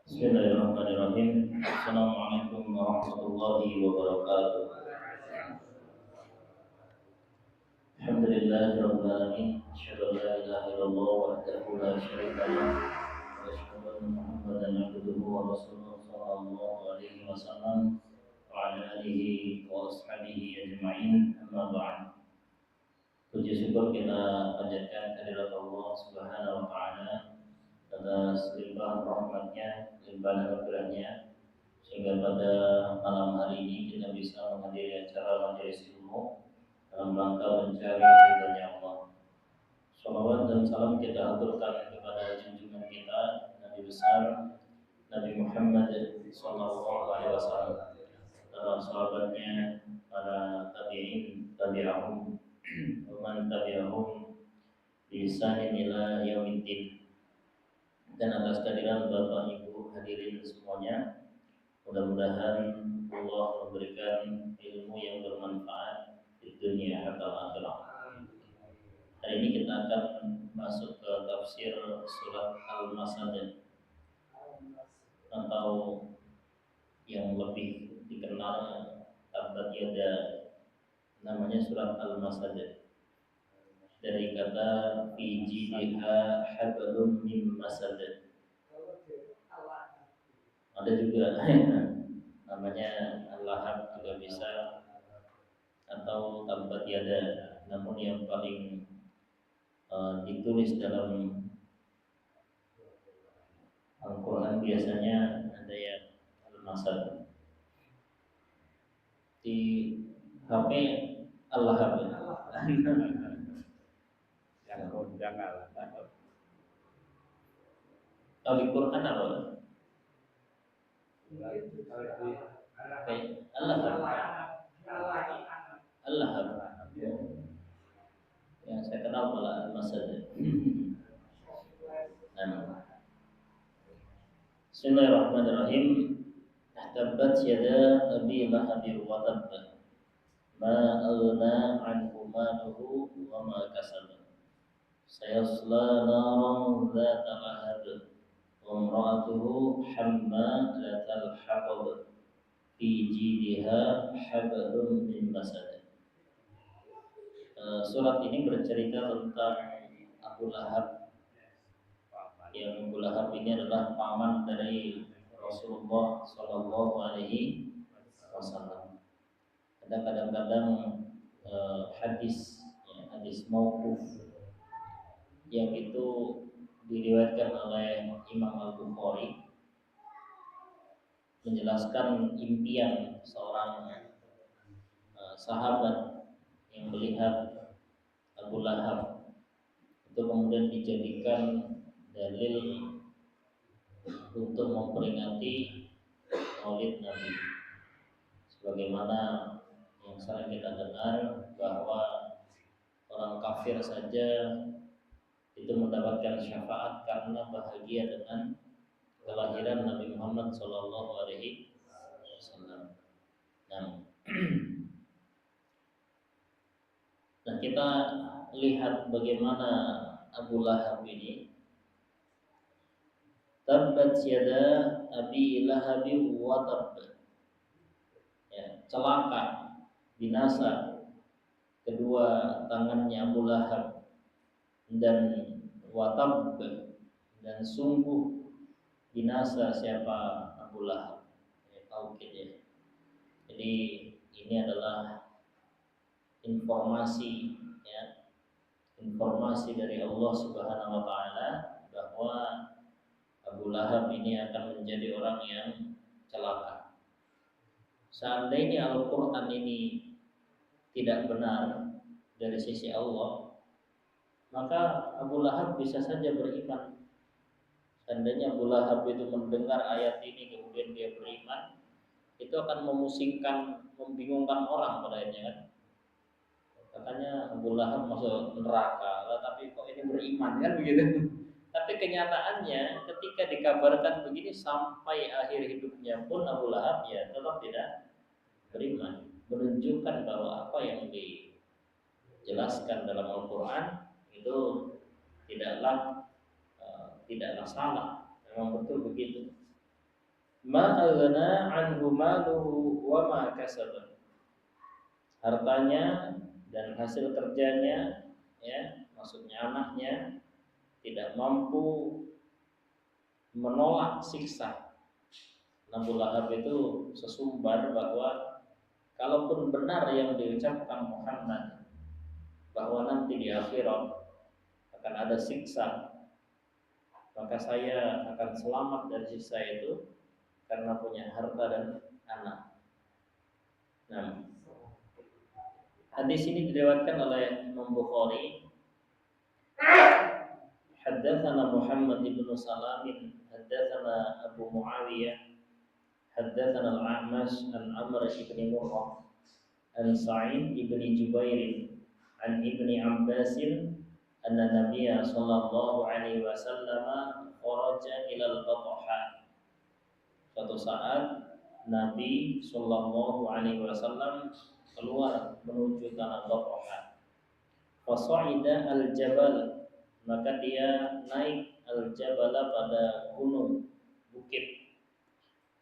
Bismillahirrahmanirrahim. Assalamualaikum warahmatullahi wabarakatuh. Alhamdulillahirabbil alamin. Asyhadu an la ilaha illallah wahdahu la syarika lah wa asyhadu anna Muhammadan abduhu wa rasuluhu sallallahu alaihi wasallam wa ala alihi wa ashabihi ajma'in. Amma ba'd. Puji syukur kita panjatkan kehadirat Allah Subhanahu wa taala atas limpahan rahmatnya, limpahan anugerahnya, sehingga pada malam hari ini kita bisa menghadiri acara majelis ilmu dalam rangka mencari ridhonya Allah. Salawat dan salam kita aturkan kepada junjungan kita Nabi besar Nabi Muhammad sallallahu alaihi wasallam, para sahabatnya, para tabi'in, tabi'ahum, man tabi'ahum bi ihsanin ila yaumiddin, dan atas kehadiran Bapak Ibu hadirin semuanya. Mudah-mudahan Allah memberikan ilmu yang bermanfaat di dunia atau akhirat. Hari ini kita akan masuk ke tafsir surat Al-Masad, atau yang lebih dikenal Tabbat Yada, namanya surat Al-Masad, dari kata fi jidha hablum min masad. Ada juga namanya Al-Lahab juga bisa, atau Tabbat Yada. Namun yang paling ditulis dalam Al-Quran biasanya ada yang Al-Masad. Di HP Al-Lahab. Yang kondang Al-Lahab. Kalau di Quran apa? Al-Lahab. Al-Lahab. Yang saya kenal malah Al-Masad. Bismillahirrahmanirrahim. Tabbat yada abi lahabin wa tabb, ma aghna anhu maluhu wa ma kasab, sayasla naran dzata lahab, wa imra'atuhu hammalatal hatab, fi jidha hablum min masad. Surat ini bercerita tentang Abu Lahab. Yang Abu Lahab ini adalah paman dari Rasulullah Shallallahu Alaihi Wasallam. Ada kadang-kadang hadis, ya, hadis mauquf yang itu diriwayatkan oleh Imam Al-Bukhari, menjelaskan impian seorang sahabat yang melihat Abu Lahab, itu kemudian dijadikan dalil untuk memperingati Maulid Nabi. Sebagaimana yang sering kita dengar bahwa orang kafir saja itu mendapatkan syafaat karena bahagia dengan kelahiran Nabi Muhammad Sallallahu Alaihi Wasallam. Nah, kita lihat bagaimana Abu Lahab ini. Tabbat yada abi lahabin wa tabb, ya, celaka, binasa kedua tangannya Abu Lahab, dan watab, dan sungguh binasa siapa Abu Lahab. Taukid, ya. Jadi ini adalah informasi, ya, informasi dari Allah Subhanahu wa taala bahwa Abu Lahab ini akan menjadi orang yang celaka. Seandainya Al-Quran ini tidak benar dari sisi Allah, maka Abu Lahab bisa saja beriman. Seandainya Abu Lahab itu mendengar ayat ini kemudian dia beriman, itu akan memusingkan, membingungkan orang pada akhirnya, kan? Katanya Abu Lahab masuk neraka, tapi kok ini beriman, kan begitu. Tapi kenyataannya ketika dikabarkan begini, sampai akhir hidupnya pun Abu Lahab ya tetap tidak beriman, menunjukkan bahwa apa yang dijelaskan dalam Al-Quran itu tidaklah salah, memang betul begitu. ma aghna anhu maluhu wa ma kasaba. Hartanya dan hasil kerjanya, ya, maksudnya anaknya tidak mampu menolak siksa. Abu Lahab itu sesumbar bahwa kalaupun benar yang diucapkan Muhammad bahwa nanti di akhirat akan ada siksa, maka saya akan selamat dari siksa itu karena punya harta dan anak. Nah, hadis ini diriwayatkan oleh Imam Bukhari. Haddatsana Muhammad bin Salam, haddatsana Abu Muawiyah, haddatsana Al-A'mash an Amr bin Murrah, an Sa'id bin Jubair, an Ibni Abbas, anna Nabiyya sallallahu alaihi wasallam kharaja ila al-Batha. Suatu saat Nabi sallallahu alaihi wasallam keluar menuju tanah Batha. Fasa'ida al-jabal, maka dia naik al-jabala pada gunung bukit.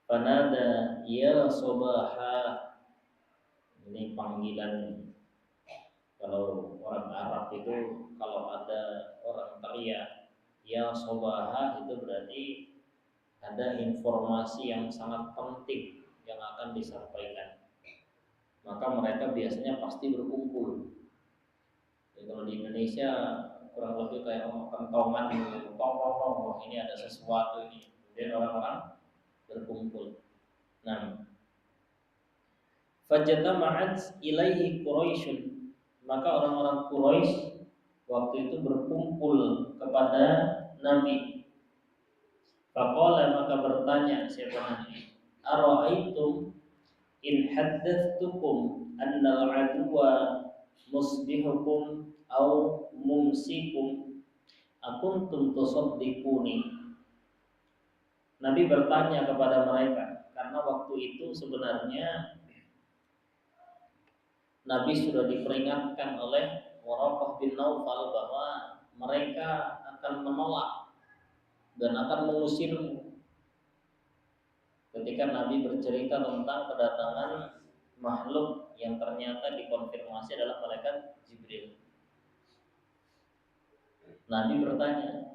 Fanada ya sobaha, ini panggilan. Kalau orang Arab itu kalau ada orang teriak ya sobaha, itu berarti ada informasi yang sangat penting yang akan disampaikan. Maka mereka biasanya pasti berkumpul. Jadi kalau di Indonesia kurang lebih kayak kentongan gitu, tong tong tong, wah ini ada sesuatu ini. Kemudian orang-orang berkumpul. Nah, fajatama'at ilaihi Quraisyun, maka orang-orang Quraisy waktu itu berkumpul kepada Nabi. Faqala, maka bertanya siapa Nabi, ara'aitum in haddathtukum anna al-aduwa musbihukum au mumsikum akuntum tusaddiquni. Nabi bertanya kepada mereka karena waktu itu sebenarnya Nabi sudah diperingatkan oleh Waraqah bin Naufal bahwa mereka akan menolak dan akan mengusirmu. Ketika Nabi bercerita tentang kedatangan makhluk yang ternyata dikonfirmasi adalah malaikat Jibril. Nabi bertanya,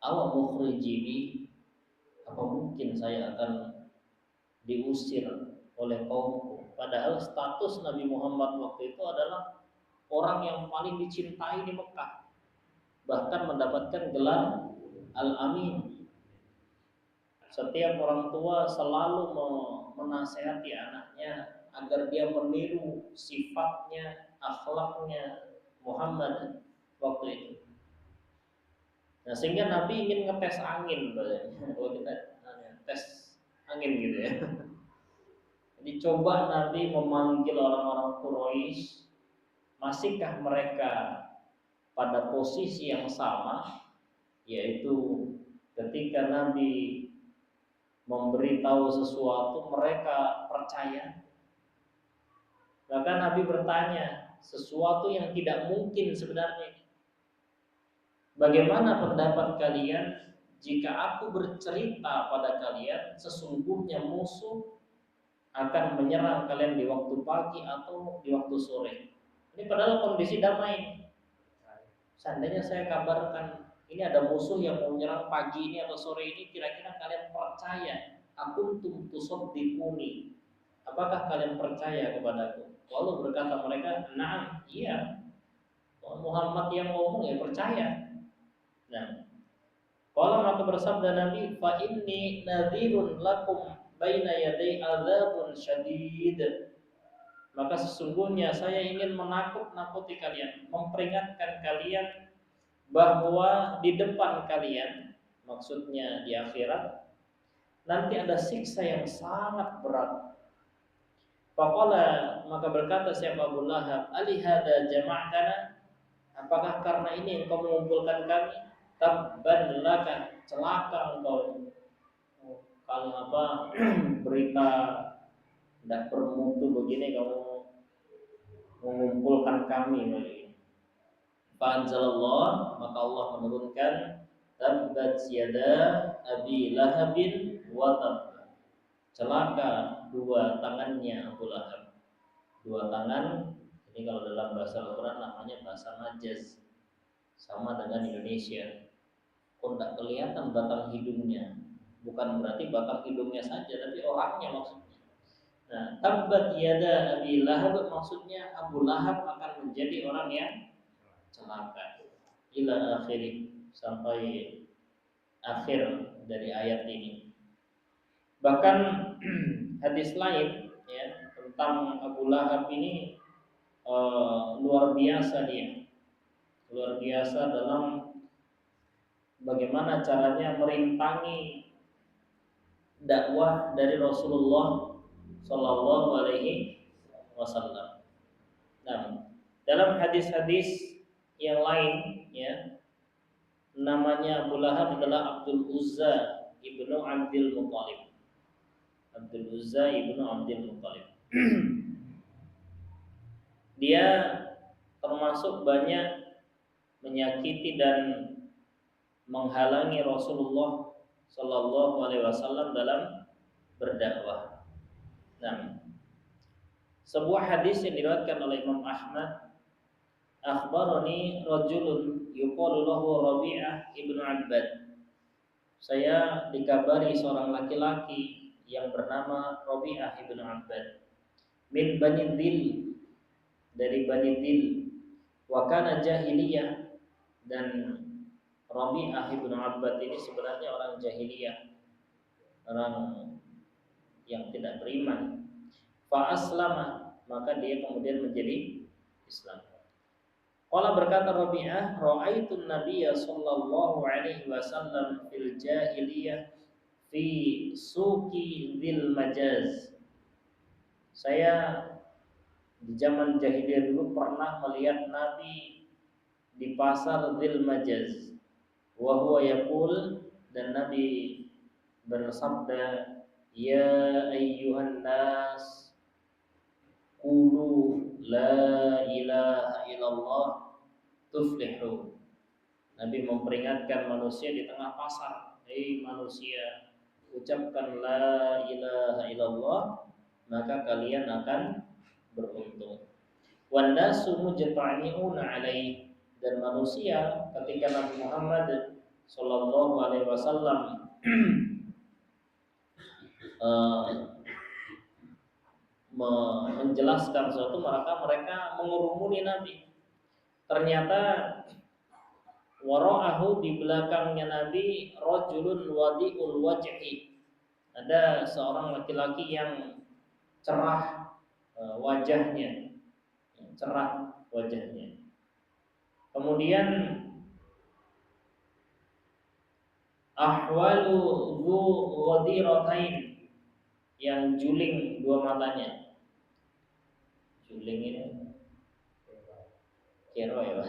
awa mukhrijibi, apa mungkin saya akan diusir oleh kaumku? Padahal status Nabi Muhammad waktu itu adalah orang yang paling dicintai di Mekah, bahkan mendapatkan gelar Al-Amin. Setiap orang tua selalu menasehati anaknya agar dia meniru sifatnya, akhlaknya Muhammad waktu itu. Nah, sehingga Nabi ingin ngetes angin, kalau kita tes angin gitu ya. Jadi coba Nabi memanggil orang-orang Quraisy, masihkah mereka pada posisi yang sama, yaitu ketika Nabi memberitahu sesuatu mereka percaya. Bahkan Nabi bertanya sesuatu yang tidak mungkin sebenarnya. Bagaimana pendapat kalian jika aku bercerita pada kalian sesungguhnya musuh akan menyerang kalian di waktu pagi atau di waktu sore? Ini padahal kondisi damai. Seandainya saya kabarkan ini ada musuh yang mau menyerang pagi ini atau sore ini, kira-kira kalian percaya? Akuntum tusaddiquni, apakah kalian percaya kepadaku? Lalu berkata mereka, na'am, iya. Muhammad yang ngomong ya percaya. Nah, kalau maka bersabda Nabi, fa inni nadhirun lakum baina yaday adzabun syadid. Maka sesungguhnya saya ingin menakut-nakuti kalian, memperingatkan kalian bahwa di depan kalian, maksudnya di akhirat, nanti ada siksa yang sangat berat. Faqala, maka berkata siapa Abu Lahab, alihada jama'tana, apakah karena ini engkau mengumpulkan kami? Tabban laka, celaka engkau. Kalau apa berita tidak bermutu begini kamu mengumpulkan kami. Fa'anzalallah, maka Allah menurunkan tabbat yada abi lahabin wa tab. celaka dua tangannya Abu Lahab. Dua tangan ini kalau dalam bahasa Al-Quran namanya bahasa majaz, sama dengan Indonesia. Kok tidak kelihatan batang hidungnya? Bukan berarti batang hidungnya saja, tapi orangnya maksudnya. Nah, tabbat yada Abi Lahab maksudnya Abu Lahab akan menjadi orang yang celaka. Ila akhiri, sampai akhir dari ayat ini. Bahkan hadis lain ya tentang Abu Lahab ini luar biasa dia. Luar biasa dalam bagaimana caranya merintangi dakwah dari Rasulullah Shallallahu Alaihi Wasallam. Nah, dalam hadis-hadis yang lain, ya, namanya Abu Lahab adalah Abdul Uzza ibnu Abdul Muttalib. Abdul Uzza ibnu Abdul Muttalib. Dia termasuk banyak menyakiti dan menghalangi Rasulullah Shallallahu Alaihi Wasallam dalam berdakwah. Nah, sebuah hadis yang diriwayatkan oleh Imam Ahmad, akhbarani rajulun yuqalu lahu Rabi'ah ibnu Abbad. Saya dikabari seorang laki-laki yang bernama Rabi'ah ibnu Abbad min Bani Dhil, dari Bani Dhil, wa kana jahiliyah, dan Rabi'ah ibnu Abbad ini sebenarnya orang jahiliyah, orang yang tidak beriman. Fa aslama, maka dia kemudian menjadi Islam. Qala berkata Rabi'ah, ra'aitu an-nabiyya sallallahu alaihi wasallam fil jahiliyah fi suqi dzil majaz. Saya di zaman jahiliyah dulu pernah melihat Nabi di pasar dzil majaz. Wa huwa yaqul, dan Nabi bersabda, ya ayyuhan nas qulu la ilaha illallah tuflihu. Nabi memperingatkan manusia di tengah pasar, hei manusia, ucapkan la ilaha illallah, maka kalian akan beruntung. Wan nasu mujtami'una alaihi, dan manusia ketika Nabi Muhammad sallallahu alaihi wasallam menjelaskan sesuatu, mereka mengurumuni Nabi. Ternyata wara'ahu, di belakangnya Nabi, rajulun wadi'ul wajhi, ada seorang laki-laki yang cerah wajahnya, cerah wajahnya. Kemudian ahwalu dzu ghadiratain, yang juling dua matanya. Juling ini kero ya Pak.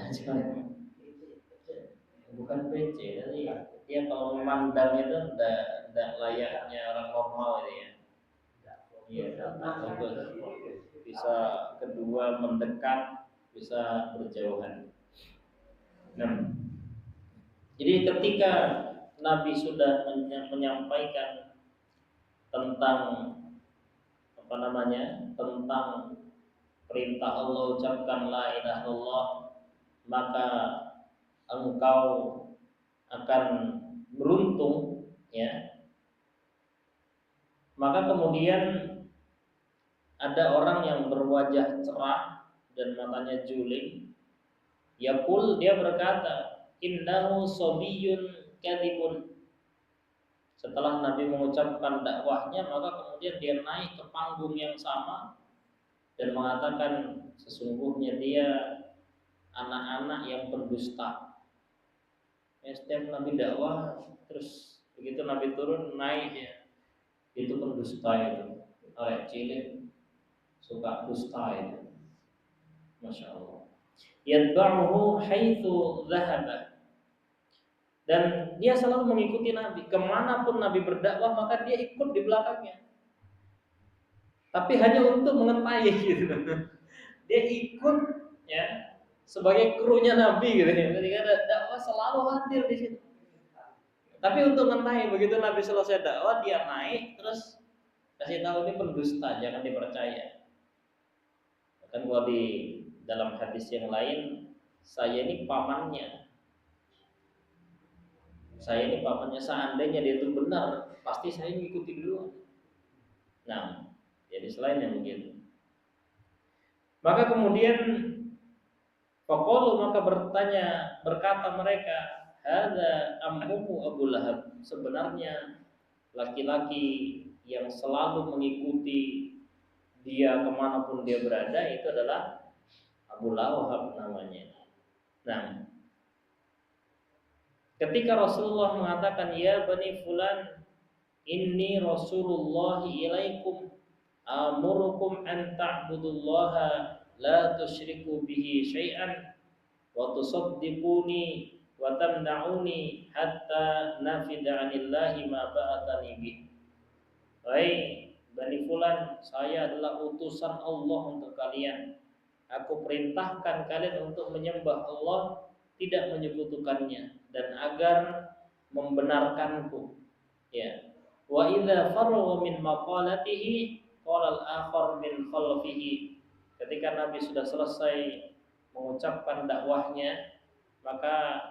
Bukan PC, tapi dia kalau memandang itu tidak layaknya orang normal itu ya. Iya, bagus. Bisa kedua mendekat, bisa berjauhan. Nah, jadi ketika Nabi sudah menyampaikan tentang tentang perintah Allah, ucapkan la ilaha illallah, maka engkau akan beruntung, ya. Maka kemudian ada orang yang berwajah cerah dan matanya juling. Yaqul, dia berkata, innahu sabiyyun kadhibun. Setelah Nabi mengucapkan dakwahnya, maka kemudian dia naik ke panggung yang sama dan mengatakan sesungguhnya dia anak-anak yang pendusta. Setiap Nabi dakwah, terus begitu Nabi turun naik ya, itu pendusta itu. Arek cilik suka dusta itu. Masya Allah. Yatba'uhu haitsu dhahaba, dan dia selalu mengikuti Nabi. Kemanapun Nabi berdakwah, maka dia ikut di belakangnya. Tapi hanya untuk mengentai gitu. Dia ikut ya sebagai krunya Nabi gitu. Ketika ada dakwah selalu hadir di situ. Tapi untuk mengentai, begitu Nabi selesai dakwah, dia naik terus Kasih tahu ini pendusta, jangan dipercaya. Kan kalau di dalam hadis yang lain, saya ini pamannya. Saya ini pamannya, seandainya dia itu benar, pasti saya ngikuti dulu. Nah, jadi selain yang begitu. Maka kemudian faqalu, maka berkata mereka, hadza ammuhu Abu Lahab. Sebenarnya laki-laki yang selalu mengikuti dia kemanapun dia berada itu adalah Abu Lahab namanya. Nah, ketika Rasulullah mengatakan, ya bani fulan, inni Rasulullah ilaikum amurukum an ta'budullaha la tusyriku bihi syai'an wa tusaddiquni wa tamna'uni hatta nafida 'anillahi ma ba'athani bih. Hai Bani Fulan, saya adalah utusan Allah untuk kalian. Aku perintahkan kalian untuk menyembah Allah, tidak menyekutukannya, dan agar membenarkanku. Ya. Wa idza faragha min maqalatihi qala al-akhar min khalfihi. Ketika Nabi sudah selesai mengucapkan dakwahnya, maka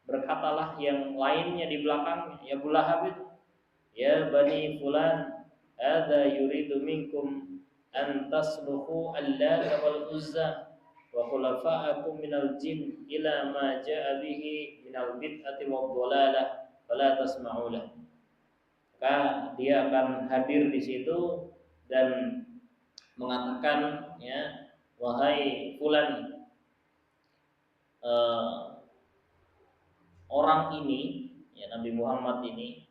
berkatalah yang lainnya di belakangnya, ya Abu Lahab itu, ya Bani Fulan, hadza yuridu minkum an tasluhu Allata wal Uzza wa khulafa'akum minal jin ila ma ja'a bihi minal bid'ati wad dhalalah fala tasma'u lahu. Maka dia akan hadir di situ dan mengatakan, ya, wahai fulan, orang ini, ya Nabi Muhammad ini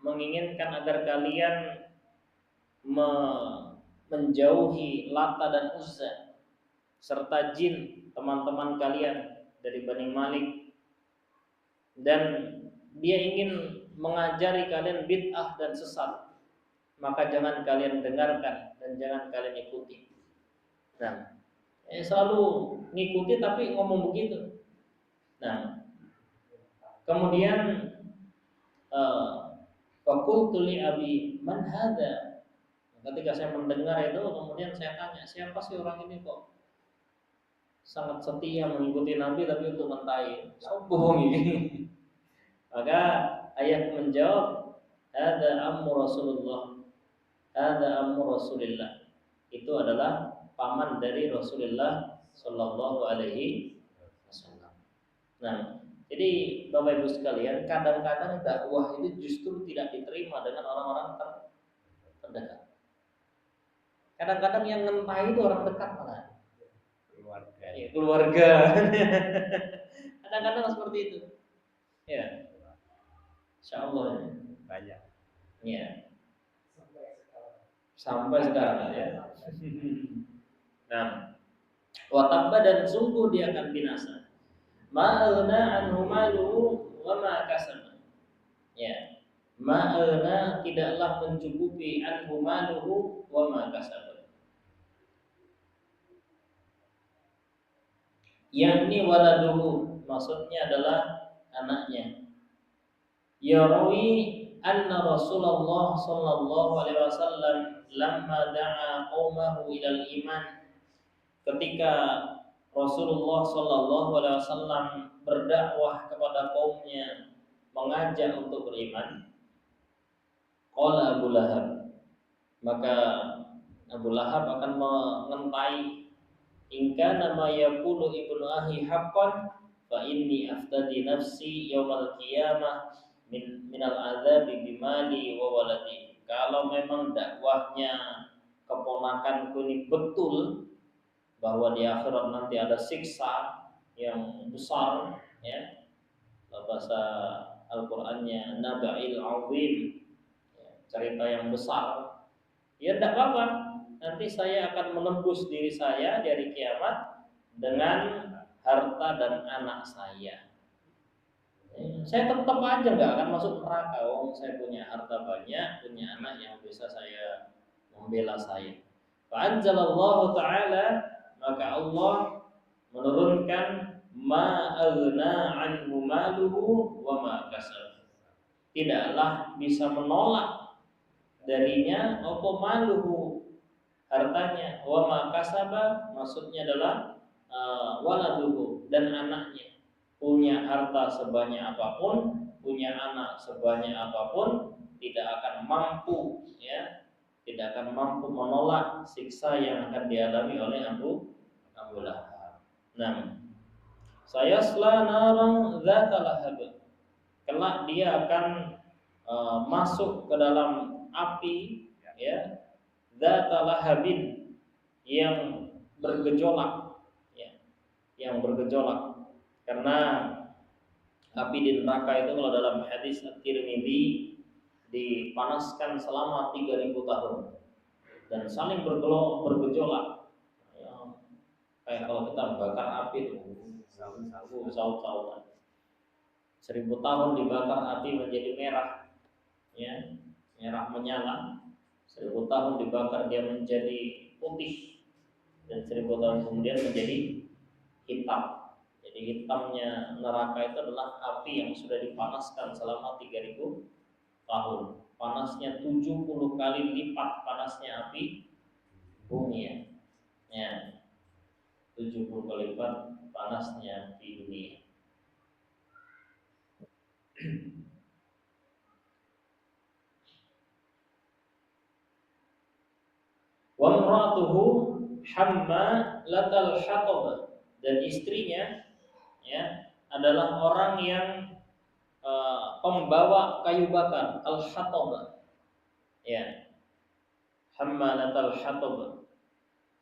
menginginkan agar kalian menjauhi Lata dan Uzza serta jin teman-teman kalian dari Bani Malik, dan dia ingin mengajari kalian bid'ah dan sesat, maka jangan kalian dengarkan dan jangan kalian ikuti. Nah, selalu ngikuti tapi ngomong begitu. Nah, kemudian faqultu li abi man hadza. Ketika saya mendengar itu, kemudian saya tanya, siapa sih orang ini kok sangat setia mengikuti Nabi tapi untuk mentai? Sombong ini. Maka ayah menjawab, hadza ammu Rasulullah. Hadza ammu Rasulillah. Itu adalah paman dari Rasulullah sallallahu alaihi wasallam. Nah, jadi Bapak Ibu sekalian, kadang-kadang dakwah itu justru tidak diterima dengan orang-orang terdekat. Kadang-kadang yang ngentai itu orang dekat malah. Keluarga. Ya, keluarga. Kadang-kadang seperti itu. Ya. Insyaallah. Banyak. Ya. Sampai sekarang ya. Nah, watabba, dan sungguh dia akan binasa. Ma'alna anhu maluhu wa ma kasaba. Ya. Ma'alna, tidaklah mencukupi anhu maluhu wa ma kasaba. Yakni waladuhu, maksudnya adalah anaknya. Yarawi anna Rasulullah sallallahu alaihi wasallam lamma da'a qaumahu ilal iman, ketika Rasulullah sallallahu alaihi wasallam berdakwah kepada kaumnya, mengajak untuk beriman, qala Abu Lahab, maka Abu Lahab akan mengentai, in kana ma yaqulu ibnu ahi haqqan fa inni aftadi nafsi yaumal qiyamah minal adzabi bimali wa waladi. Kalau memang dakwahnya keponakanku ini betul, bahwa di akhirat nanti ada siksa yang besar, ya, bahasa Al-Qur'annya naba'il azim, ya, cerita yang besar, ya tidak apa-apa, nanti saya akan menembus diri saya dari kiamat dengan harta dan anak saya. Saya tetap aja nggak akan masuk neraka. Saya punya harta banyak, punya anak yang bisa saya membela saya. Fa'anzalallahu ta'ala, maka Allah menurunkan ma aghna anhu maluhu wa ma kasab. Tidaklah bisa menolak darinya apa maluhu, hartanya, wa ma kasaba maksudnya adalah waladuhu, dan anaknya. Punya harta sebanyak apapun, punya anak sebanyak apapun, tidak akan mampu, ya, tidak akan mampu menolak siksa yang akan dialami oleh Abu Lahab. Nah, saya naran dzata lahab. Kelak dia akan masuk ke dalam api, ya, dzata lahabin, yang bergejolak, ya, yang bergejolak. Karena api di neraka itu kalau dalam hadis At-Tirmidzi dipanaskan selama 3000 tahun dan saling bergejolak. Ya, kayak kalau kita bakar api itu saut-sautan. 1000 tahun dibakar api menjadi merah, ya, merah menyala. 1000 tahun dibakar dia menjadi putih, dan 1000 tahun kemudian menjadi hitam. Jadi hitamnya neraka itu adalah api yang sudah dipanaskan selama 3000 tahun. Panasnya 70 kali lipat panasnya api bumi, ya. Ya, 70 kali lipat panasnya api dunia. Wa imra'atuhu hammalatal hatab, dan istrinya, ya, adalah orang yang pembawa kayu bakar, al-hatab, ya. Hammalatal hatab,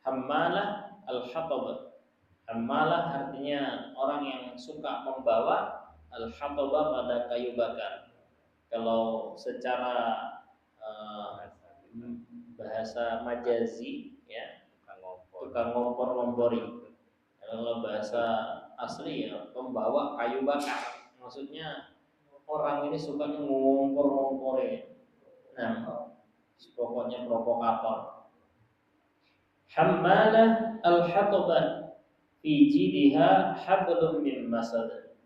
hammalah al-hatab. Hammalah artinya orang yang suka membawa, al-hatab pada kayu bakar. Kalau secara bahasa majazi, ya, tukang ngompor-ngompori. Kalau bahasa asli, ya, pembawa kayu bakar. Maksudnya orang ini sukanya ngompor-ngompori. Nah, pokoknya provokator. Hammalah al-hatabah, fi jidha hablum min masad,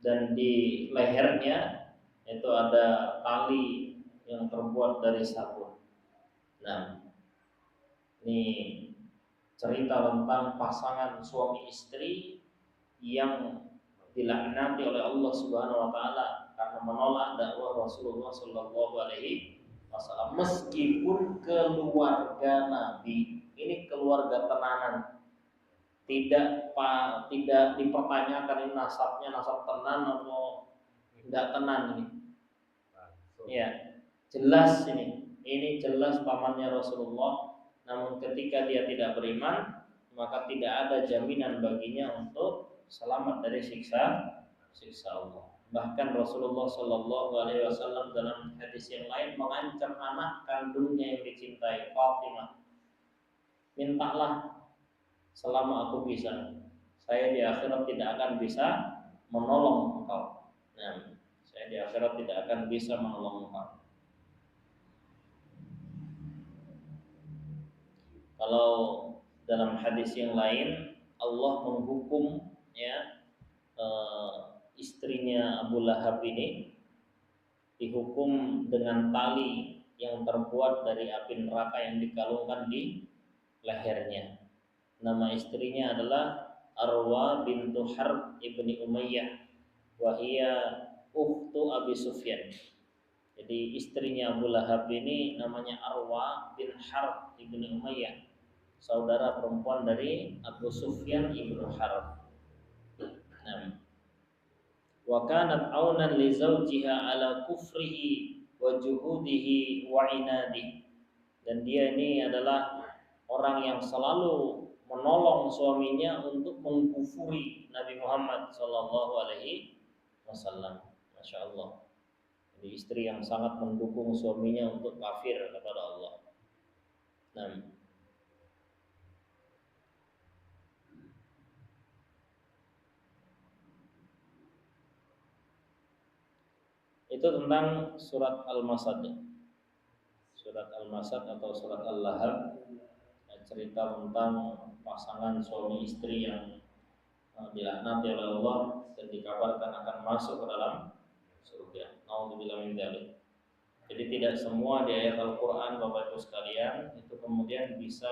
dan di lehernya itu ada tali yang terbuat dari sabun. Nah, ini cerita tentang pasangan suami istri yang dilaknati oleh Allah Subhanahu wa taala karena menolak dakwah Rasulullah sallallahu alaihi wasallam, meskipun keluarga Nabi ini keluarga tenanan. Tidak dipertanyakan ini nasabnya nasab tenan atau enggak tenan ini. Ya, jelas ini jelas pamannya Rasulullah. Namun ketika dia tidak beriman, maka tidak ada jaminan baginya untuk selamat dari siksa Allah. Bahkan Rasulullah Shallallahu Alaihi Wasallam dalam hadis yang lain mengancam anak kandungnya yang dicintai, Fatimah, mintalah selama aku bisa, saya di akhirat tidak akan bisa menolong engkau. Nah, saya di akhirat tidak akan bisa menolong engkau. Kalau dalam hadis yang lain, Allah menghukum, ya, istrinya Abu Lahab ini dihukum dengan tali yang terbuat dari api neraka yang dikalungkan di lehernya. Nama istrinya adalah Arwa bintu Harb ibni Umayyah, wahia ukhtu Abi Sufyan. Jadi istrinya Abu Lahab ini namanya Arwa bin Harb ibni Umayyah, saudara perempuan dari Abu Sufyan ibnu Harb. Nah, wa kanat aunan li zawjiha ala kufrihi wa juhudihi wa inadihi, dan dia ini adalah orang yang selalu menolong suaminya untuk mengkufuri Nabi Muhammad sallallahu alaihi wasallam. Masya Allah. Jadi istri yang sangat mendukung suaminya untuk kafir kepada Allah. Nah, itu tentang surat Al-Masad. Surat Al-Masad atau surat Al-Lahab, cerita tentang pasangan suami istri yang dilaknati oleh Allah dan dikabarkan akan masuk ke dalam surga. Nauzubillah min dzalik. Jadi tidak semua di ayat Al-Quran Bapak Ibu sekalian itu kemudian bisa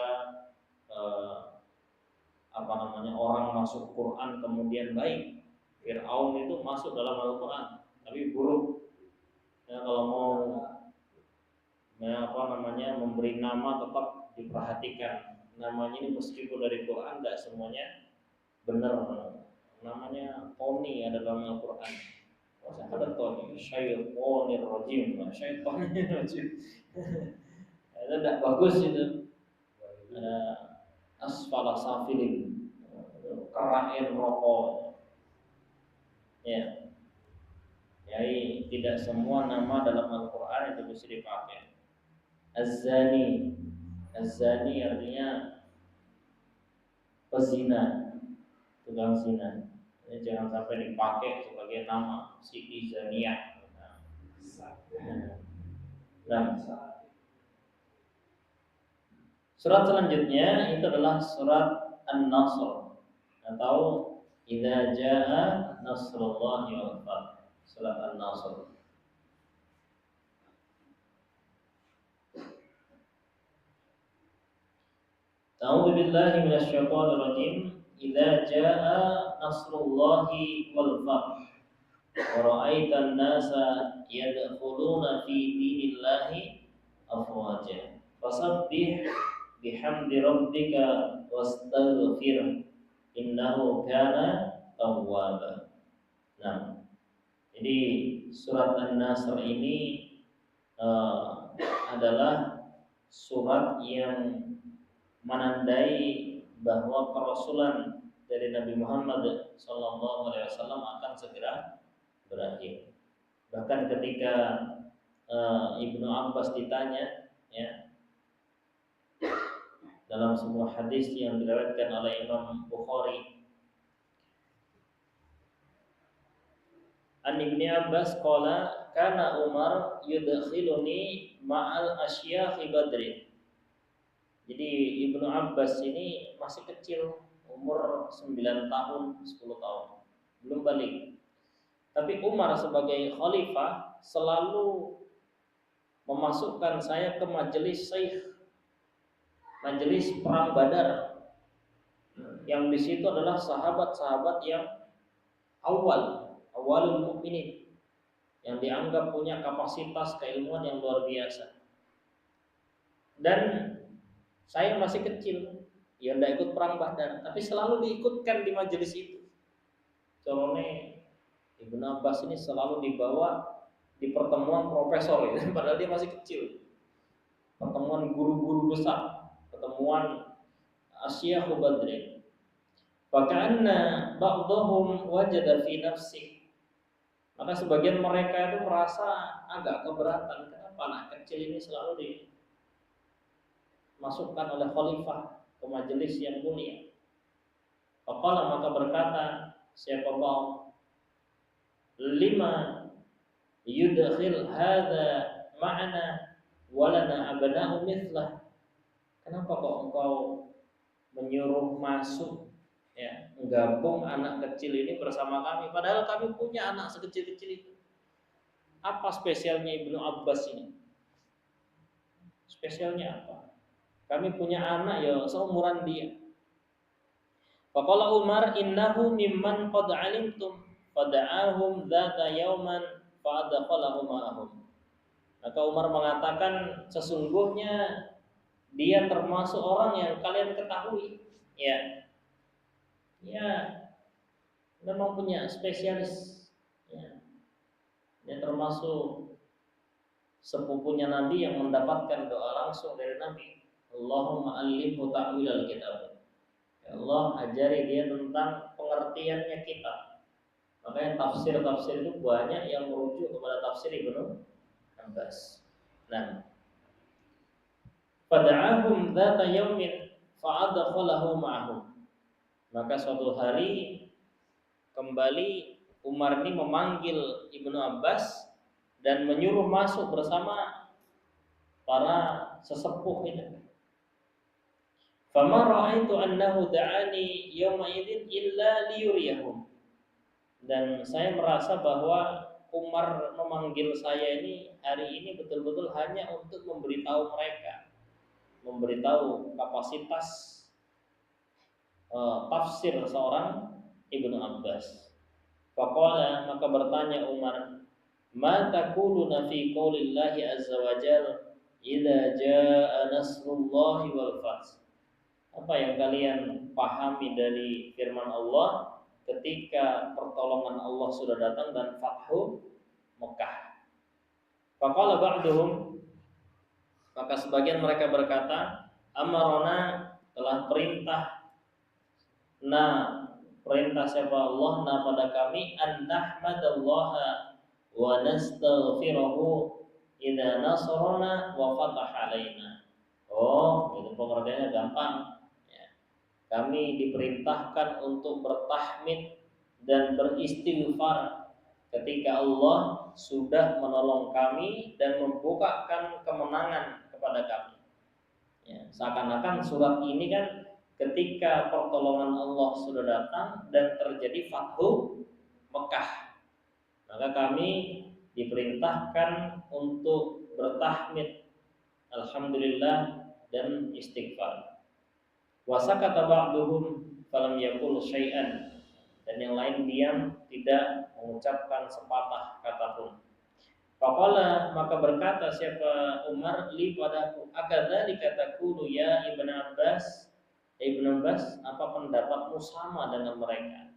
eh, orang masuk Quran kemudian baik. Fir'aun itu masuk dalam Al-Quran tapi buruk. Ya, kalau mau memberi nama tetap diperhatikan. Namanya ini meskipun dari Quran tidak semuanya benar. Namanya Tony ada dalam Al-Quran. Ada Tony, syaitonir rajim, syaitonir rajim. Itu tidak bagus itu. Asfala safilin, kerahin rokok. Ya, jadi tidak semua nama dalam Al-Quran itu bisa dipakai. Az-zani, az-zani artinya pezina, tukang zina. Jadi jangan sampai dipakai sebagai nama Siti Zaniyah. Nah, surat selanjutnya itu adalah surat An-Nasr atau Idza Jaa Nasrullahi wal Fath. Surat An-Nasr. A'udzu billahi minasyaitonir rajim. Idza jaa nasrullahi wal fath wa ra'aitan nasa yadkhuluna fi dinillahi afwaja. Fasabbih bihamdi rabbika wastaghfir innahu kana tawwaba. Nah, jadi surat An-Nasr ini adalah surat yang menandai bahwa kerasulan dari Nabi Muhammad SAW akan segera berakhir. Bahkan ketika Ibnu Abbas ditanya, ya, dalam sebuah hadis yang diriwayatkan oleh Imam Bukhari, An Ibnu Abbas qala kana Umar yudkhiluni ma'al asyakhi Badrin. Jadi Ibnu Abbas ini masih kecil, umur 9 tahun, 10 tahun, belum balik. Tapi Umar sebagai khalifah selalu memasukkan saya ke majelis Syekh, majelis perang Badar. Yang di situ adalah sahabat-sahabat yang awalul mukminin, yang dianggap punya kapasitas keilmuan yang luar biasa. Dan saya masih kecil, ya tidak ikut perang Badar, tapi selalu diikutkan di majelis itu. Corone Ibnu Abbas ini selalu dibawa di pertemuan profesor, ya, padahal dia masih kecil. Pertemuan guru-guru besar, pertemuan Asyakhu Badrin. Faka'anna ba'dhum wajada fi nafsi. Maka sebagian mereka itu merasa agak keberatan, kenapa anak kecil ini selalu dimasukkan oleh khalifah ke majelis yang mulia. Faqala, maka berkata siapa Allah, lima yudkhil hadza ma'ana walana abna'u mithlah. Kenapa kok engkau menyuruh masuk, ya, menggabung anak kecil ini bersama kami, padahal kami punya anak sekecil-kecil itu. Apa spesialnya Ibnu Abbas ini? Spesialnya apa? Kami punya anak ya seumuran dia. Faqala Umar innahu mimman qad alimtum fada'ahum dzata yauman fa'adkhalahum ma'ahum. Maka Umar mengatakan sesungguhnya dia termasuk orang yang kalian ketahui, ya. Ya, memang punya spesialis, ya. Dia termasuk sepupunya Nabi yang mendapatkan doa langsung dari Nabi. Allahumma allimhu ta'wilal kitab. Ya Allah, ajari dia tentang pengertiannya kitab. Makanya tafsir-tafsir itu banyak yang merujuk kepada tafsir Ibnu Abbas. Nah, fada'ahum dzata yaumin fa'adkhalahu ma'ahum. Maka suatu hari kembali Umar ini memanggil Ibnu Abbas dan menyuruh masuk bersama para sesepuh itu. Fama ra'aitu annahu da'ani yawma idzin illa liyuriyahum. Dan saya merasa bahwa Umar memanggil saya ini hari ini betul-betul hanya untuk memberitahu kapasitas tafsir seorang Ibnu Abbas. Faqala, maka bertanya Umar, ma taquluna fi qaulillahi azza wa jalla idza jaa nasrullahi wal fath. Apa yang kalian pahami dari firman Allah ketika pertolongan Allah sudah datang dan fathu Mekah? Faqala ba'duhum, maka sebagian mereka berkata, amarona, telah perintah siapa Allah pada kami an nahmadallaha wa nastaghfirahu idza nasrana wa fataha alaina. Oh, itu pengertiannya gampang. Ya. Kami diperintahkan untuk bertahmid dan beristighfar ketika Allah sudah menolong kami dan membukakan kemenangan kepada kami. Ya, seakan-akan surat ini kan ketika pertolongan Allah sudah datang dan terjadi fathu Mekah, maka kami diperintahkan untuk bertahmid, alhamdulillah, dan istighfar. Wasakata ba'duhum falam yaqul syai'an, dan yang lain diam, tidak mengucapkan sepatah kata pun. Faqala, maka berkata siapa Umar li padaku, akadzalika taqulu ya Ibnu Abbas, Ibnu Abbas, apa pendapatmu sama dengan mereka?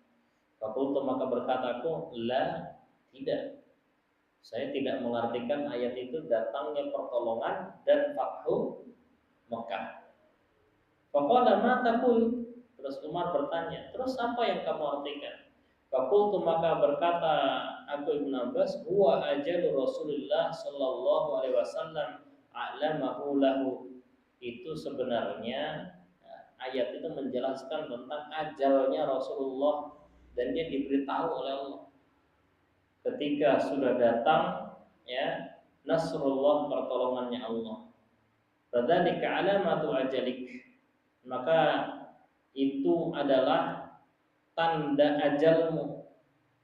Faqultu, maka berkataku, la, tidak. Saya tidak mengartikan ayat itu datangnya pertolongan dan fathu Mekah. Faqala ma taqul? Terus Umar bertanya, terus apa yang kamu artikan? Fakultu, maka berkata aku Ibnu Abbas, huwa ajalu Rasulullah sallallahu alaihi wasallam a'lamahu lahu. Itu sebenarnya ayat itu menjelaskan tentang ajalnya Rasulullah dan dia diberitahu oleh Allah ketika sudah datang ya nasrullah, pertolongannya Allah. Fadzalika alamatu ajalik, maka itu adalah tanda ajalmu.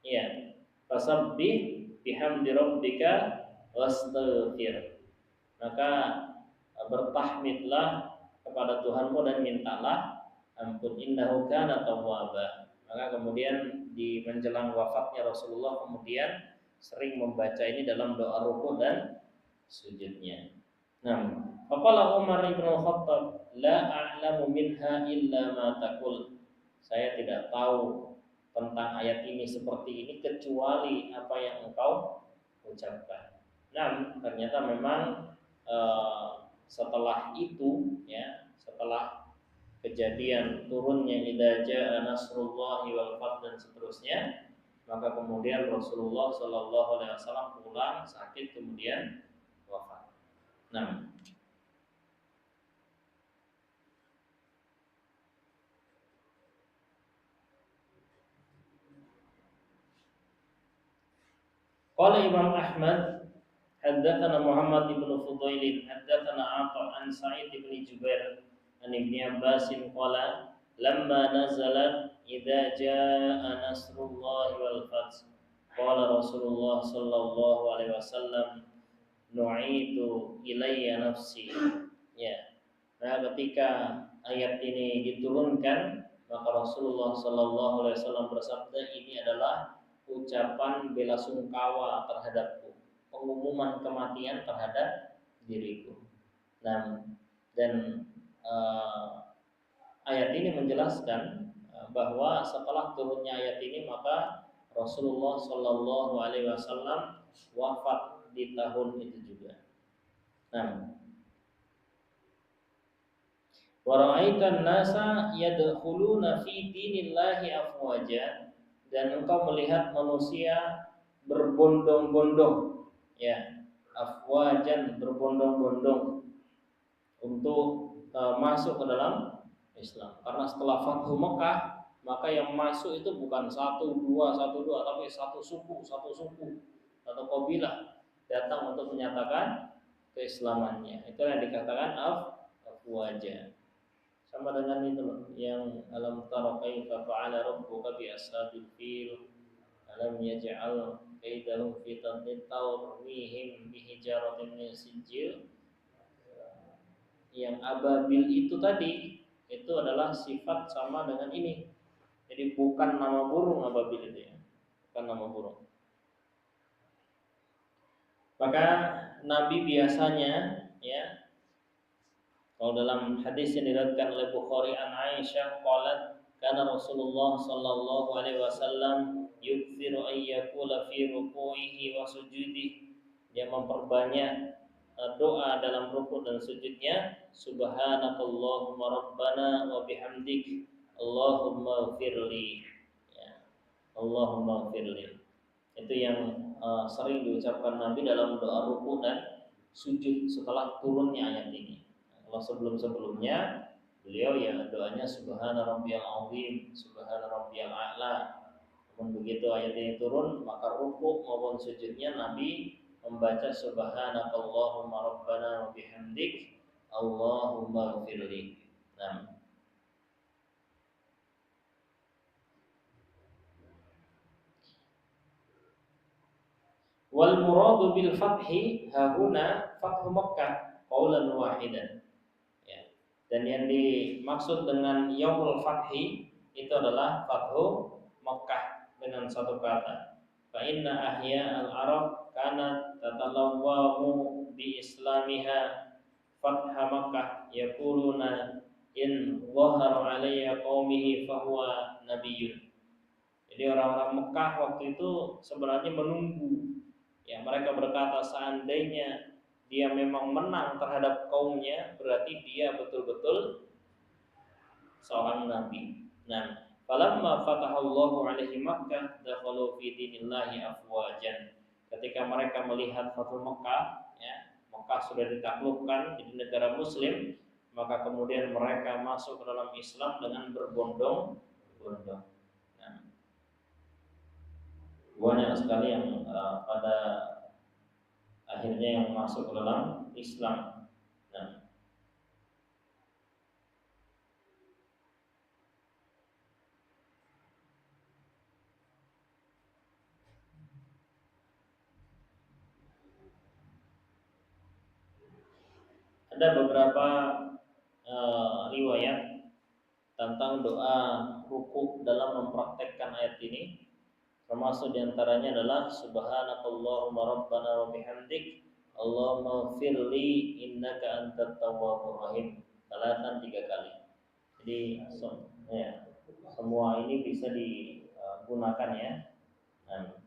Ya, fasabbih bihamdi rabbika wastaghfir. Maka bertahmidlah kepada Tuhanmu dan mintalah ampun, innahu kana tawwaba. Maka kemudian di menjelang wafatnya Rasulullah kemudian sering membaca ini dalam doa ruku dan sujudnya. Nah, faqala Umar bin Khattab, la a'lamu minha illa ma taqul. Saya tidak tahu tentang ayat ini seperti ini kecuali apa yang engkau ucapkan. Nah, ternyata memang setelah itu ya, setelah kejadian turunnya idza jaa nasrullahi wal fath dan seterusnya, maka kemudian Rasulullah Shallallahu alaihi wasallam pulang sakit kemudian wafat. Nah, qala Imam Ahmad, haddatsana Muhammad bin Fudail, haddatsana Atha an Sa'id bin Jubair an Ibnu Abbas qala lamma nazalat idza jaa nasrullahi wal fath qala Rasulullah sallallahu alaihi wasallam nu'itu ilayya nafsi. Ya. Nah, ketika ayat ini diturunkan, maka Rasulullah sallallahu alaihi wasallam bersabda, ini adalah ucapan bela sungkawa terhadapku, pengumuman kematian terhadap diriku. Nah, dan ayat ini menjelaskan bahwa setelah turunnya ayat ini maka Rasulullah sallallahu alaihi wasallam wafat di tahun itu juga. Nah, wa ra'aitan nasa yadkhuluna fi dinillahi afwaja, dan engkau melihat manusia berbondong-bondong ya, afwajan, berbondong-bondong untuk masuk ke dalam Islam. Karena setelah Fathu Mekah, maka yang masuk itu bukan satu dua, tapi satu suku, atau kabilah datang untuk menyatakan keislamannya. Itu yang dikatakan afwaja. Sama dengan itu loh, yang alam tara kaifa fa'ala rabbuka bi ashabil fil, alam yaj'al kaidahum fi tadlil tarmihim bihijaratin min sijil. Yang ababil itu tadi itu adalah sifat sama dengan ini. Jadi bukan nama burung ababil itu ya, bukan nama burung. Maka Nabi biasanya ya, kalau dalam hadis yang diriwayatkan oleh Bukhari an Aisyah qalat kana Rasulullah sallallahu alaihi wasallam yukthiru an yaqula fi ruku'ihi wa sujudihi. Dia memperbanyak doa dalam rukuk dan sujudnya, subhanakallahumma rabbana wa bihamdik Allahumma firli ya, Allahumma firli. Itu yang sering diucapkan Nabi dalam doa rukuk dan sujud setelah turunnya ayat ini. Kalau sebelum-sebelumnya beliau ya doanya subhana rabbiyal azim, subhana rabbiyal a'la. Namun begitu ayat ini turun, maka rukuk maupun sujudnya Nabi membaca subhanakallahumma rabbana wa bihamdik Allahumma ighfirli. Nah, wal muradu bil fathi hahuna fathu Makkah qaulan wahidan. Ya. Dan yang dimaksud dengan yaumul fathi itu adalah fathu Makkah dengan satu kata. Fa inna ahya al-arab kanat tatalawwamu bi islamiha fatha Makkah yaquluna in dhahara alayya qaumihi fahuwa nabiyyun. Jadi orang-orang Mekah waktu itu sebenarnya menunggu. Ya, mereka berkata seandainya dia memang menang terhadap kaumnya, berarti dia betul-betul seorang nabi. Nah, falamma fatahallahu alaihi Makkah dakhalu fi dinillahi afwajan. Ketika mereka melihat Fathul Mekah, ya, Mekah sudah ditaklukkan jadi negara muslim, maka kemudian mereka masuk ke dalam Islam dengan berbondong-bondong. Nah, banyak sekali yang pada akhirnya yang masuk ke dalam Islam. Nah, ada beberapa riwayat tentang doa ruku dalam mempraktekkan ayat ini. Termasuk diantaranya adalah subhanakallahumma rabbana wa bihamdik Allahumma firli innaka antat tawwabur rahim. Salatan 3 kali. Jadi ya, semua ini bisa digunakan ya. Nah,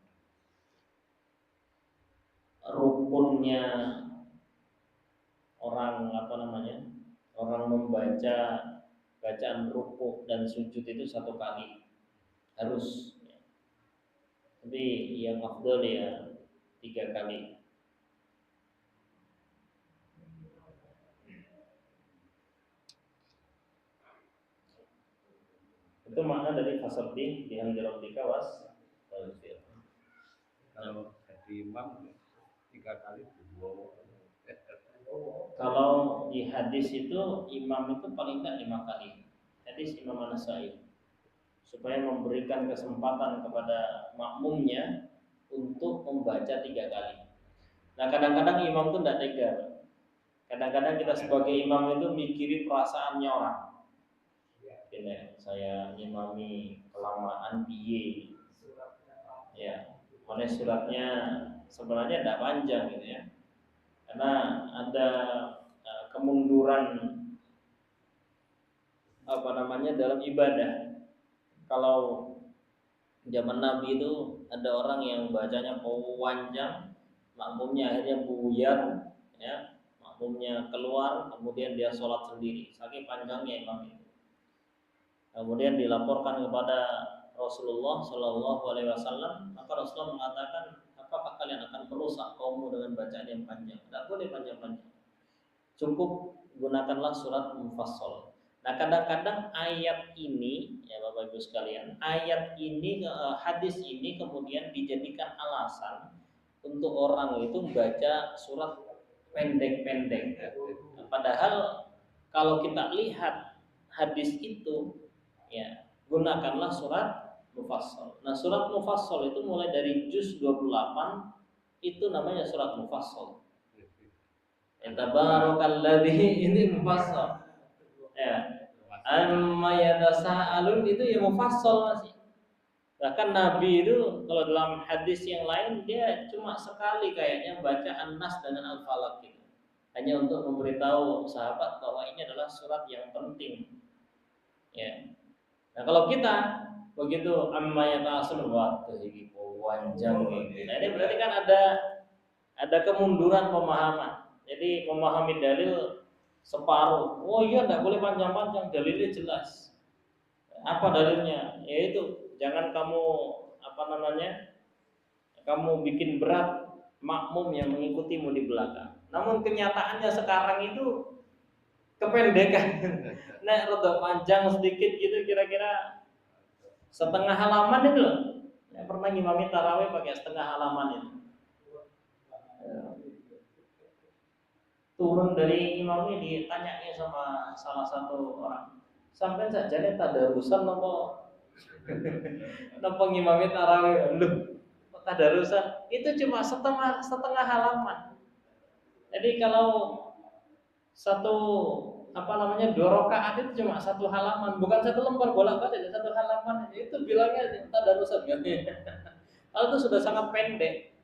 rukunnya orang orang membaca bacaan rukuk dan sujud itu 1 kali harus. Tapi yang afdal ya 3 kali. Itu makna dari fasabdi bihamdi rabbika was taghfir. Kalau jadi imam 3 kali dua. Kalau di hadis itu imam itu paling enggak 5 kali. Hadis Imam An-Nasa'i. Supaya memberikan kesempatan kepada makmumnya untuk membaca 3 kali. Nah, kadang-kadang imam itu tidak tega. Kadang-kadang kita sebagai imam itu mikirin perasaannya orang. Ini saya imami kelamaan piye. Ya, mana suratnya sebenarnya tidak panjang gitu ya. Karena ada kemunduran dalam ibadah. Kalau zaman Nabi itu ada orang yang bacanya panjang, makmumnya akhirnya buyar, ya, makmumnya keluar, kemudian dia sholat sendiri, saking panjangnya imam itu. Kemudian dilaporkan kepada Rasulullah Shallallahu Alaihi Wasallam, maka Rasulullah mengatakan, apakah kalian akan merusak kaummu dengan bacaan yang panjang? Tidak boleh panjang-panjang. Cukup gunakanlah surat Mufassal. Nah, kadang-kadang ayat ini, ya Bapak Ibu sekalian, ayat ini, hadis ini kemudian dijadikan alasan untuk orang itu membaca surat pendek-pendek. Padahal kalau kita lihat hadis itu, ya gunakanlah surat mufassal. Nah, surat mufassal itu mulai dari juz 28 itu namanya surat mufassal. Tabarakalladzi ini mufassal. Ya. Amma yatasaalun itu ya mufassal masih. Bahkan Nabi itu kalau dalam hadis yang lain dia cuma sekali kayaknya baca An-Nas dan Al-Falaq gitu. Hanya untuk memberitahu sahabat bahwa ini adalah surat yang penting. Ya. Nah, kalau kita begitu amma yata'asun waktu iki panjang gitu. Nah, ini berarti kan ada kemunduran pemahaman. Jadi memahami dalil separuh. Oh iya, tidak boleh panjang-panjang, dalilnya jelas. Apa dalilnya? Yaitu jangan kamu kamu bikin berat makmum yang mengikutimu di belakang. Namun kenyataannya sekarang itu kependekan. Nah, rada panjang sedikit gitu kira-kira setengah halaman itu loh. Ya, pernah ngimami tarawih pakai setengah halaman itu. Turun dari imamnya ditanyanya sama salah satu orang. Sampai sajane tadarusan nopo nopo ngimami tarawih. Loh, tadarusan itu cuma setengah halaman. Jadi kalau satu dua rakaat itu cuma satu halaman, bukan satu lembar bolak-balik, satu halaman itu bilangnya tadarusan kan. Kalau itu sudah sangat pendek,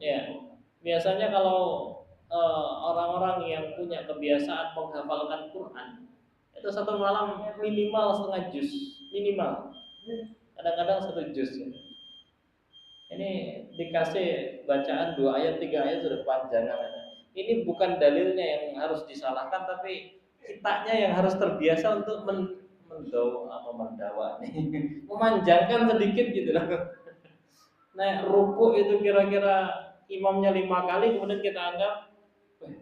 Ya, biasanya kalau orang-orang yang punya kebiasaan menghafalkan Quran itu satu malam minimal setengah juz, minimal. Kadang-kadang satu juz. Ya. Ini dikasih bacaan 2 ayat 3 ayat sudah panjangan. Ini bukan dalilnya yang harus disalahkan, tapi kitanya yang harus terbiasa untuk mendawa nih, memanjangkan sedikit gitu loh. Nah, ruku itu kira-kira imamnya 5 kali, kemudian kita anggap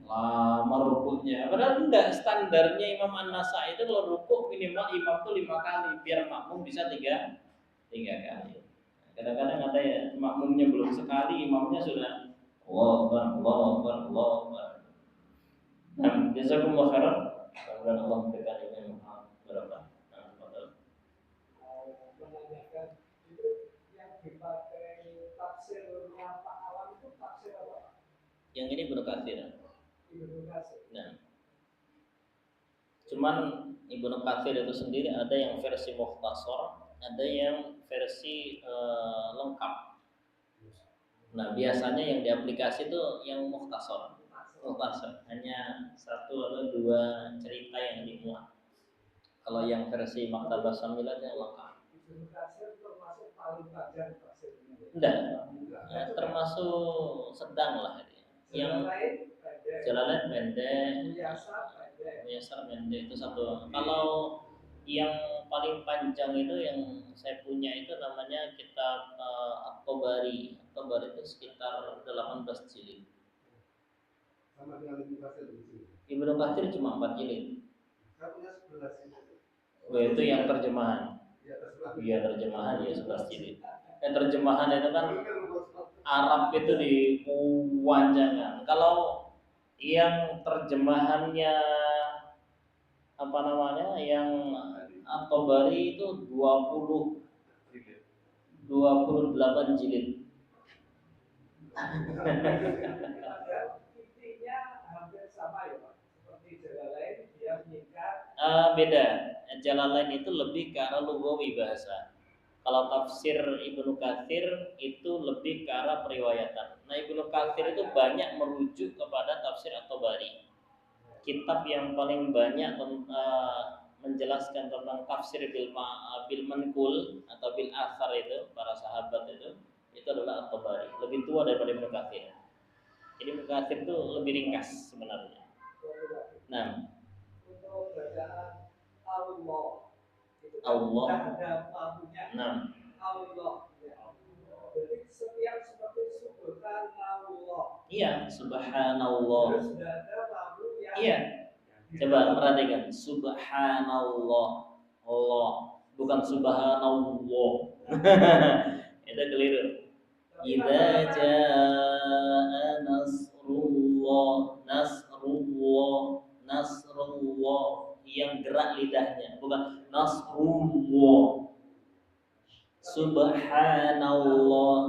lama rukunya. Padahal enggak, standarnya Imam An-Nasai itu kalau ruku minimal imam tuh 5 kali, biar makmum bisa tiga kali. Kadang-kadang ada ya makmumnya belum sekali, imamnya sudah Allahu Akbar, Allahu Akbar, Allahu Akbar. Nah, jazakumullah khairan. Semoga Allah memberikan ilmu yang berkah. Menanyakan itu yang dipakai tafsirnya Pak Alam itu tafsir apa? Yang ini Ibnu Katsir. Ibnu Katsir. Nah, cuman Ibnu Katsir itu sendiri ada yang versi mukhtasar, ada yang versi lengkap. Nah, biasanya yang di aplikasi itu yang mukhtasar, hanya 1 atau 2 cerita yang dimuat. Kalau yang versi Maktabah Samilah yang lengkap. Ibnu Katsir termasuk paling panjang tafsirnya. Enggak, termasuk sedang lah ini. Yang Jalalain pendek, Muyasar pendek itu satu. Kalau yang paling panjang itu yang saya punya itu namanya kitab At-Tabari. At-Tabari itu sekitar 18 jilid. Sama dengan Ibnu Katsir di sini. Ibnu Katsir cuma 4 jilid. Saya punya 11 jilid. Oh, itu yang terjemahan. Iya, terjemahan ya 11 jilid. Yang terjemahan itu kan Arab itu dipanjangkan. Kalau yang terjemahannya yang At-Tabari itu 28 jilid. Intinya hampir sama ya Pak. Seperti Jalalain dia meningkat. Beda. Jalalain itu lebih ke arah lughawi bahasa. Kalau tafsir Ibnu Katsir itu lebih ke arah periwayatan. Nah, Ibnu Katsir itu banyak merujuk kepada tafsir At-Tabari. Kitab yang paling banyak menjelaskan tentang tafsir bil manqul atau bil athar itu para sahabat itu adalah At-Tabari. Lebih tua daripada Ibnu Katsir. Jadi Ibnu Katsir itu lebih ringkas sebenarnya. Nah, untuk bacaan Allah itu Allah. ada lagunya. Nah, Allah. Ya. Jadi setiap seperti subhanallah. Iya, subhanallah. Terus ada lagu yang Iya. Coba perhatikan, subhanallah. Allah, bukan subhanallah. Itu keliru. Idza jaa nasrullah yang gerak lidahnya, bukan nasrullah. Subhanallah.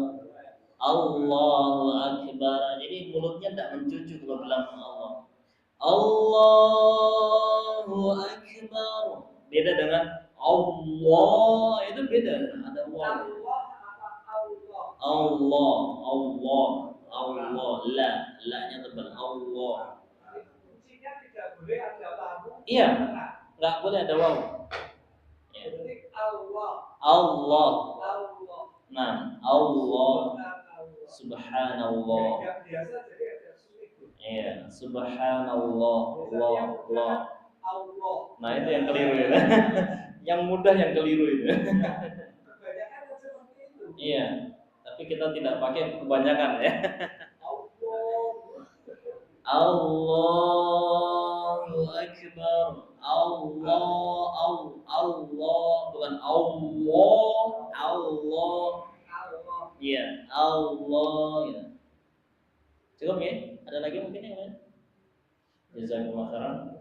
Allahu Akbar. Jadi mulutnya tidak mencucu kalau bilang Allah. Allahu Akbar. Beda dengan Allah, itu beda. Ada waw. Allah apa Allah? Allah, Allah, Allah. La-nya tebal. Allah. Kuncinya tidak boleh ada lamu. Iya, nggak boleh ada waw. Ya. Jadi Allah. Allah. Allah. Nah, Allah. Subhanallah. Subhanallah. Yang biasa jadi ada sulit. Iya, Subhanallah. Allah, Allah. Allah. Nah, itu yang keliru ya. Yang mudah yang keliru itu. Kebanyakan kan seperti itu. Iya, tapi kita tidak pakai kebanyakan ya. Allahu Akbar. Allah, bukan Allah. Iya, Allah ya. Cukup ya? Ada lagi mungkin yang lain? Jazakumullah khairan.